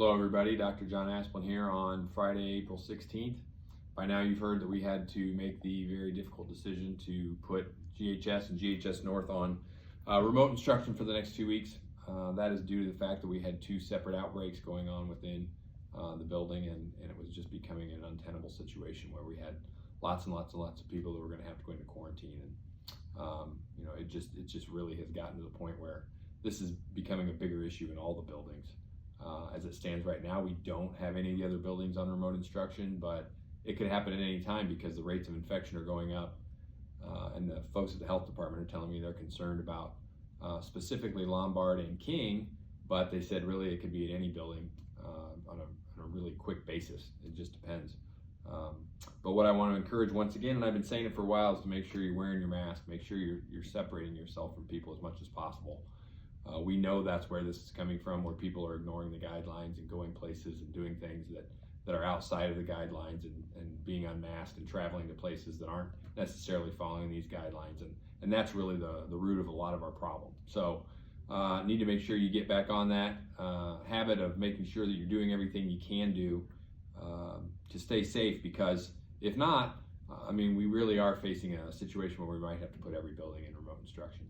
Hello everybody, Dr. John Asplund here on Friday, April 16th. By now you've heard that we had to make the very difficult decision to put GHS and GHS North on remote instruction for the next 2 weeks. That is due to the fact that we had two separate outbreaks going on within the building, and it was just becoming an untenable situation where we had lots and lots of people that were going to have to go into quarantine. And it just really has gotten to the point where this is becoming a bigger issue in all the buildings. As it stands right now, we don't have any of the other buildings on remote instruction, but it could happen at any time because the rates of infection are going up. And the folks at the health department are telling me they're concerned about specifically Lombard and King, but they said really it could be at any building on a really quick basis. It just depends. But what I want to encourage once again, and I've been saying it for a while, is to make sure you're wearing your mask, make sure you're separating yourself from people as much as possible. We know that's where this is coming from, where people are ignoring the guidelines and going places and doing things that are outside of the guidelines and being unmasked and traveling to places that aren't necessarily following these guidelines. And that's really the root of a lot of our problem. So need to make sure you get back on that habit of making sure that you're doing everything you can do to stay safe, because if not, we really are facing a situation where we might have to put every building in remote instruction.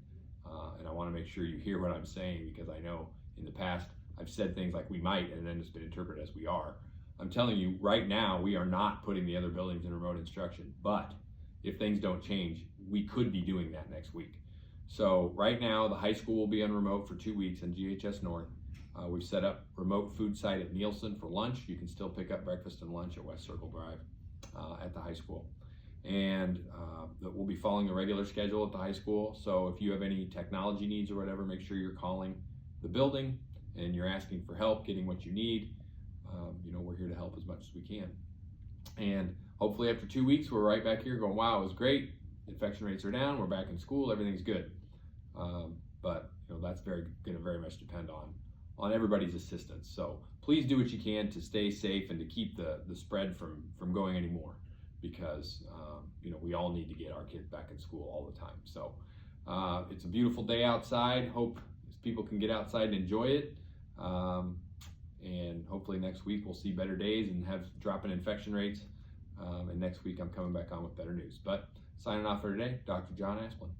And I want to make sure you hear what I'm saying, because I know in the past I've said things like we might, and then it's been interpreted as we are. I'm telling you right now, we are not putting the other buildings in remote instruction, but if things don't change, we could be doing that next week. So right now, the high school will be on remote for 2 weeks in GHS North. We've set up remote food site at Nielsen for lunch. You can still pick up breakfast and lunch at West Circle Drive at the high school. And we'll be following the regular schedule at the high school. So if you have any technology needs or whatever, make sure you're calling the building and you're asking for help getting what you need. We're here to help as much as we can. And hopefully after 2 weeks, we're right back here going, wow, it was great. Infection rates are down. We're back in school. Everything's good. But that's going to very much depend on everybody's assistance. So please do what you can to stay safe and to keep the spread from going anymore, because we all need to get our kids back in school all the time. So it's a beautiful day outside. Hope people can get outside and enjoy it. And hopefully next week we'll see better days and have dropping infection rates. And next week I'm coming back on with better news. But signing off for today, Dr. John Asplund.